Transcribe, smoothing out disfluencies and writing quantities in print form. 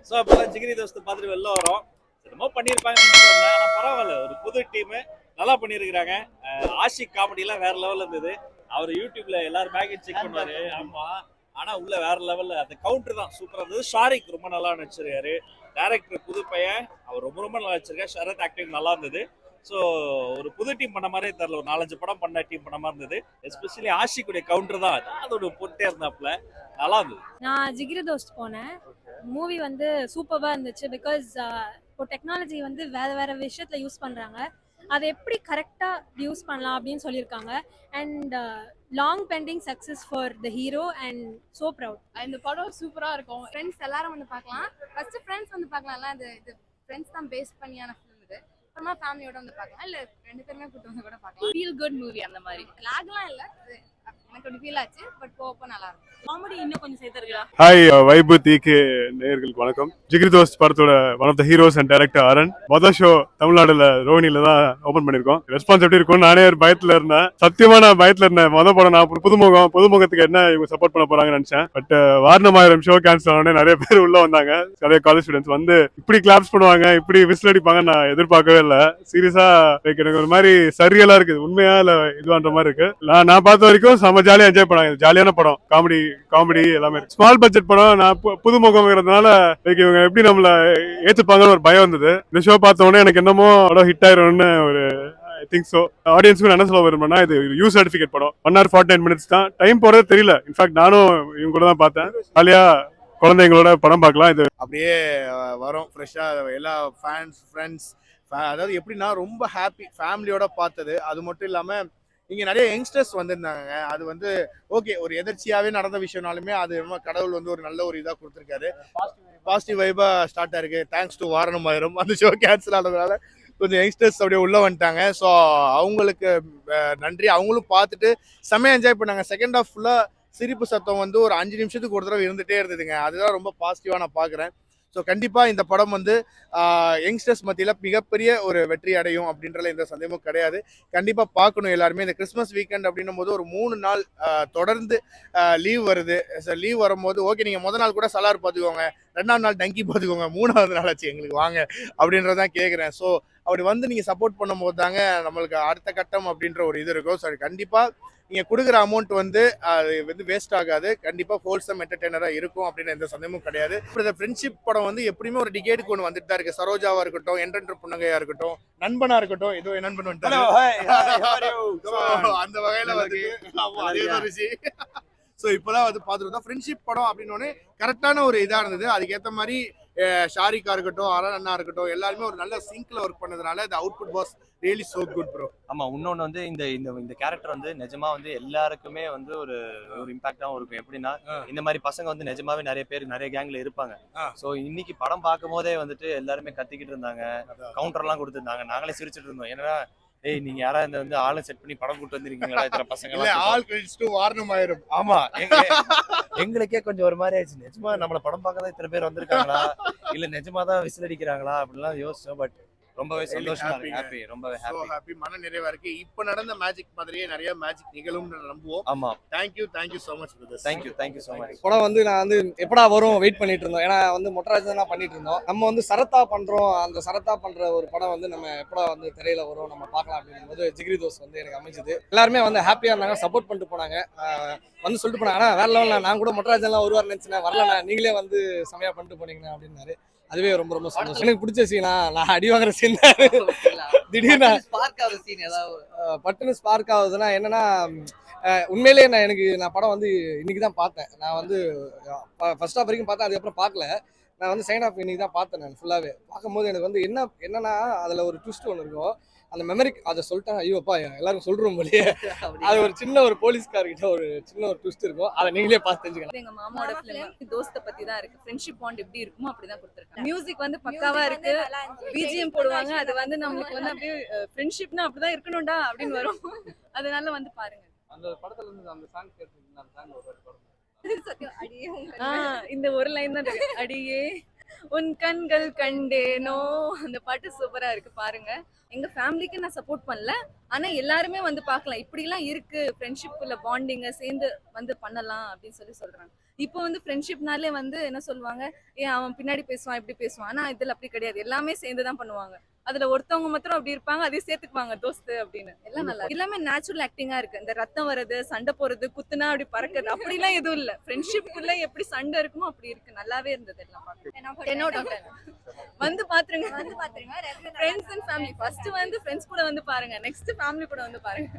So அப்போதான் ஜிகிரி தோஸ்து பார்த்துட்டு வெளில வரோம். என்னமோ பண்ணியிருப்பாங்கன்னு நினைச்சிருந்தேன். ஆனால் பரவாயில்ல, ஒரு புது டீமு நல்லா பண்ணியிருக்கிறாங்க. ஆஷிக் காமெடிலாம் வேற லெவலில் இருந்தது. அவர் யூடியூப்ல எல்லாரும் பேக்கேஜ் செக் பண்ணுவாரு. ஆமா, ஆனா உள்ள வேற லெவல்ல அந்த கவுண்டர் தான் சூப்பரா இருந்தது. ஷாரிக் ரொம்ப நல்லா நடிச்சிருக்காரு. டைரக்டர் புது பையன், அவர் ரொம்ப ரொம்ப நல்லா நடிச்சிருக்காரு. ஷரத் ஆக்டிங் நல்லா இருந்தது. ஸோ ஒரு புது டீம் பண்ண மாதிரியே தெரியல, ஒரு 4-5 படம் பண்ண டீம் பண்ண மாதிரி இருந்தது. எஸ்பெஷலி ஆஷிக்குடைய கவுண்டர் தான் அதோட போட்டே இருந்தாப்ல நல்லா இருந்தது. நான் ஜிகிரி தோஸ்த் போனேன். மூவி வந்து சூப்பராக இருந்துச்சு. பிகாஸ் இப்போ டெக்னாலஜி வந்து வேற வேற விஷயத்துல யூஸ் பண்றாங்க. அதை எப்படி கரெக்டாக யூஸ் பண்ணலாம் அப்படின்னு சொல்லியிருக்காங்க. And long bending success for the hero and so proud. இந்த படம் சூப்பரா இருக்கும். ஃப்ரெண்ட்ஸ் எல்லாரும் வந்து பார்க்கலாம். ஃபர்ஸ்ட் ஃப்ரெண்ட்ஸ் வந்து பார்க்கலாம்ல, இது ஃப்ரெண்ட்ஸ் தான் பேஸ் பண்ணியான ஃபிலிம் இது. அப்புறமா ஃபேமிலியோட வந்து பார்க்கலாம், இல்லை 2 பேருமே கூட்டு வந்து கூட பார்க்கலாம். ஃபீல் குட் மூவி அந்த மாதிரி. லாக்லாம் இல்லை, எனக்கு ஒரு ஃபீல் ஆச்சு. பட் போக நல்லா இருக்கும். காமெடி இன்னும் கொஞ்சம் சேர்த்துருக்கலாம். ஹாய் வைபூதிக்கு நேயர்களுக்கு வணக்கம். ஜிகிரி தோஸ்த் படத்தோட one of the heroes and director Aran. மொதல் ஷோ தமிழ்நாடுல ரோஹினில தான் ஓபன் பண்ணிருக்கோம். ரெஸ்பான்ஸ் எப்படி இருக்கும் நானே ஒரு பயத்துல இருந்தேன். சத்தியமா நான் பயத்துல இருந்தேன். படம் நான் புதுமுகத்துக்கு என்ன இவங்க சப்போர்ட் பண்ண போறாங்கன்னு நினைச்சேன். பட் வாரணமாயிரம் ஷோ கேன்சல் ஆனே நிறைய பேர் உள்ள வந்தாங்க. நிறைய காலேஜ் ஸ்டூடெண்ட்ஸ் வந்து இப்படி கிளாப்ஸ் பண்ணுவாங்க, இப்படி விசில் அடிப்பாங்க நான் எதிர்பார்க்கவே இல்லை. சீரியஸா எனக்கு ஒரு மாதிரி சரியலா இருக்குது. உண்மையா இல்ல இதுவான்ற மாதிரி இருக்கு. நான் பார்த்த வரைக்கும் செம்ம ஜாலியா என்ஜாய் பண்ணாங்க. ஜாலியான படம், காமெடி எல்லாமே. ஸ்மால் பட்ஜெட் படம், நான் புதுமுகம்ங்கிறதுனால இவங்க எப்படி நம்மள ஏத்துப்பாங்கன்னு ஒரு பயம் வந்தது. இந்த ஷோ பார்த்த உடனே எனக்கு என்னமோ ஹிட் ஆயிரும்னு ஒரு ஐ திங்க் சோ. ஆடியன்ஸ்க்கு என்ன சொல்ல விரும்புறேன்னா, இது யூ சர்டிபிகேட் படம். 1 hour 49 minutes தான். டைம் போறதே தெரியல. இன்ஃபேக்ட் நானும் இவங்க கூட தான் பார்த்தேன். ஜாலியா குழந்தைங்களோட படம் பார்க்கலாம். இது அப்படியே வரும் ஃப்ரெஷ்ஷா எல்லா ஃப்ரெண்ட்ஸ். அதாவது எப்படின்னா ரொம்ப ஹாப்பி ஃபேமிலியோட பார்த்தது. அது மட்டும் இல்லாம இங்க நிறைய யங்ஸ்டர்ஸ் வந்திருந்தாங்க. அது வந்து ஓகே, ஒரு எதர்ச்சியாவே நடந்த விஷயம்னாலுமே அது கடவுள் வந்து ஒரு நல்ல ஒரு இதா கொடுத்துருக்காரு. பாசிட்டிவ் வைபா ஸ்டார்ட் ஆயிருக்கு. Thanks to Vaaranam Aayiram. அந்த ஷோ கேன்சல் ஆனதுனால கொஞ்சம் யங்ஸ்டர்ஸ் அப்படியே உள்ள வந்துட்டாங்க. ஸோ அவங்களுக்கு நன்றி. அவங்களும் பார்த்துட்டு செம்மையா என்ஜாய் பண்ணாங்க. செகண்ட் ஹாஃப் ஃபுல்லா சிரிப்பு சத்தம் வந்து ஒரு 5 நிமிஷத்துக்கு ஒரு தடவை இருந்துட்டே இருந்ததுங்க. அதுதான் ரொம்ப பாசிட்டிவா நான் பாக்குறேன். ஸோ கண்டிப்பாக இந்த படம் வந்து யங்ஸ்டர்ஸ் மத்தியில் மிகப்பெரிய ஒரு வெற்றி அடையும் அப்படின்றல எந்த சந்தேகமும் கிடையாது. கண்டிப்பாக பார்க்கணும் எல்லாருமே. இந்த கிறிஸ்மஸ் வீக்கெண்ட் அப்படின்னும் போது ஒரு 3 நாள் தொடர்ந்து லீவ் வருது. லீவ் வரும்போது ஓகே, நீங்கள் முதல் நாள் கூட சலார் பார்த்துக்கோங்க, 2ஆம் நாள் டங்கி பார்த்துக்கோங்க, 3ஆவது நாள் ஆச்சு எங்களுக்கு வாங்க அப்படின்றதான் கேட்குறேன். ஸோ அப்படி வந்து நீங்கள் சப்போர்ட் பண்ணும்போது தாங்க நம்மளுக்கு அடுத்த கட்டம் அப்படின்ற ஒரு இது இருக்கும். ஸோ கண்டிப்பாக நீங்கள் கொடுக்குற அமௌண்ட் வந்து அது வந்து வேஸ்ட் ஆகாது. கண்டிப்பாக ஹோல்சம் என்டர்டெய்னராக இருக்கும் அப்படின்னு எந்த சந்தேகமும் கிடையாது. இப்போ இந்த ஃப்ரெண்ட்ஷிப் படம் வந்து எப்படியுமே ஒரு டிகேட்டுக்கு ஒன்று வந்துட்டு தான் இருக்கு. சரோஜாவா இருக்கட்டும், என்டென்டர் புன்னகையா இருக்கட்டும், நண்பனா இருக்கட்டும், ஏதோ நண்பன் வந்துட்டாரு. அந்த வகையில வந்து ஸோ இப்போதான் வந்து பார்த்துருந்தோம். ஃப்ரெண்ட்ஷிப் படம் அப்படின்னு கரெக்டான ஒரு இதாக இருந்தது. அதுக்கேற்ற மாதிரி ஷாரிகா இருக்கட்டும், அரண் அண்ணா இருக்கட்டும், எல்லாருமே ஒரு நல்ல சிங்க்ல ஒர்க் பண்ணதுனால இந்த output was really so good bro. ஆமா, இன்னொன்று வந்து இந்த இந்த கேரக்டர் வந்து நிஜமா வந்து எல்லாருக்குமே வந்து ஒரு இம்பாக்டாகவும் இருக்கும். எப்படின்னா, இந்த மாதிரி பசங்க வந்து நிஜமாவே நிறைய பேர் நிறைய கேங்ல இருப்பாங்க. ஸோ இன்னைக்கு படம் பார்க்கும் போதே வந்துட்டு எல்லாருமே கத்திக்கிட்டு இருந்தாங்க, கவுண்டர்லாம் கொடுத்துருந்தாங்க. நாங்களே சிரிச்சுட்டு இருந்தோம். ஏன்னா ஏய், நீங்க யாராவது வந்து ஆளை செட் பண்ணி படம் கூட்டு வந்திருக்கீங்களா இத்தனை பசங்க ஆல் கிரெடிட்ஸ் டு வாரணமாயிரம். ஆமா, எங்களுக்கே கொஞ்சம் ஒரு மாதிரி ஆயிடுச்சு. நிஜமா நம்மள படம் பார்க்க தான் இத்தனை பேர் வந்திருக்காங்களா, இல்ல நிஜமா தான் விசில் அடிக்கிறாங்களா அப்படிலாம் யோசிச்சோம். பட் ரொம்பவே சந்தோஷமா இருக்கு. ஹாப்பி, ரொம்பவே ஹாப்பி, மன நிறைவா இருக்கு. இப்போ நடந்த மேஜிக் மாதிரியே நிறைய மேஜிக் நிகழும் நம்புவோம். ஆமா, thank you so much brothers. Thank you so much. படம் வந்து நான் வந்து எப்படா வரும் வெயிட் பண்ணிட்டு இருந்தோம். ஏன்னா வந்து மொட்டராஜன் தான் பண்ணிட்டு இருந்தோம். நம்ம வந்து சரத்தா பண்றோம். அந்த சரத்தா பண்ற ஒரு படம் வந்து நம்ம எப்படா வந்து திரையில வரும், நம்ம பார்க்கலாம் அப்படிங்கும் போது ஜிகிரி தோஸ்த் வந்து எனக்கு அமைஞ்சது. எல்லாருமே வந்து ஹாப்பியா இருந்தாங்க, சப்போர்ட் பண்ணிட்டு போனாங்க. வந்து சொல்லிட்டு போனாங்க, ஆனா வேற லெவலில் நான் கூட மொட்டராஜன்லாம் வருவார் நினைச்சேன், வரலண்ணா நீங்களே வந்து செமையா பண்ணிட்டு போனீங்கண்ணா அப்படின்னாரு. அதுவே ரொம்ப ரொம்ப சந்தோஷம். எனக்கு பிடிச்ச சீனா நான் அடி வாங்குற சீன் திடீர்னு பட்டுன்னு ஸ்பார்க் ஆகுதுன்னா என்னன்னா, உண்மையிலேயே நான் படம் வந்து இன்னைக்கு தான் பார்த்தேன். நான் வந்து ஃபர்ஸ்ட் ஹாஃப் வரைக்கும் பார்த்தேன், அதுக்கப்புறம் பார்க்கல. நான் வந்து செகண்ட் ஹாஃப் இன்னைக்கு தான் பார்த்தேன். நான் ஃபுல்லாகவே பார்க்கும்போது எனக்கு வந்து என்னன்னா அதில் ஒரு ட்விஸ்ட் ஒன்று இருக்கும். அந்த மெமரி அதை சொல்லிட்டேன். ஐயோப்பா எல்லாரும் சொல்றோம் போலயே. அது ஒரு சின்ன ஒரு போலீஸ்கார்கிட்ட ஒரு சின்ன ஒரு ட்விஸ்ட் இருக்கும். அதை நீங்களே பார்த்து தெரிஞ்சுக்கலாம். எங்க மாமாவோட ஃபிலிம் தோஸ்த பத்தி தான் இருக்கு. ஃப்ரெண்ட்ஷிப் பாண்ட் எப்படி இருக்குமோ அப்படிதான் கொடுத்துருக்காங்க. மியூசிக் வந்து பக்காவா இருக்கு. பிஜிஎம் போடுவாங்க. அது வந்து நம்மளுக்கு வந்து அப்படியே ஃப்ரெண்ட்ஷிப்னா அப்படிதான் இருக்கணும்டா அப்படின்னு வரும். அதனால வந்து பாருங்க. அந்த படத்துல இருந்து அந்த சாங் கேட்டிருக்கீங்களா? அந்த சாங் ஒரு படம் இந்த ஒரு லைன் தான் இருக்கு. அடியே உன் கண்கள் கண்டேனோ, அந்த பாட்டு சூப்பரா இருக்கு, பாருங்க. எங்க ஃபேமிலிக்கு நான் சப்போர்ட் பண்ணல, ஆனா எல்லாருமே வந்து பார்க்கலாம். இப்படி எல்லாம் இருக்கு, ஃப்ரெண்ட்ஷிப்ல பாண்டிங்க சேர்ந்து வந்து பண்ணலாம் அப்படின்னு சொல்றாங்க. இப்போ வந்து ஃப்ரெண்ட்ஷிப்னாலே வந்து என்ன சொல்லுவாங்க, ஏன் அவன் பின்னாடி பேசுவான் இப்படி பேசுவான், ஆனா இதுல அப்படி கிடையாது, எல்லாமே சேர்ந்து தான் பண்ணுவாங்க. அதுல ஒருத்தவங்க மாத்திரம் அப்படி இருப்பாங்க, அதையும் சேர்த்துக்குவாங்க தோஸ்து அப்படின்னு. எல்லாம் நல்லா இருக்கு. எல்லாமே நேச்சுரல் ஆக்டிங்கா இருக்கு. இந்த ரத்தம் வர்றது, சண்டை போறது, குத்துனா அப்படி பறக்குது அப்படிலாம் எதுவும் இல்ல. ஃப்ரெண்ட்ஷிப்புக்குள்ள எப்படி சண்டை இருக்குமோ அப்படி இருக்கு. நல்லாவே இருந்தது எல்லாம் பார்க்க. என்னோட வந்து பாத்துருங்க, ஃப்ரெண்ட்ஸ் அண்ட் ஃபேமிலி. ஃபர்ஸ்ட் வந்து ஃப்ரெண்ட்ஸ் கூட வந்து பாருங்க, நெக்ஸ்ட் ஃபேமிலி கூட வந்து பாருங்க.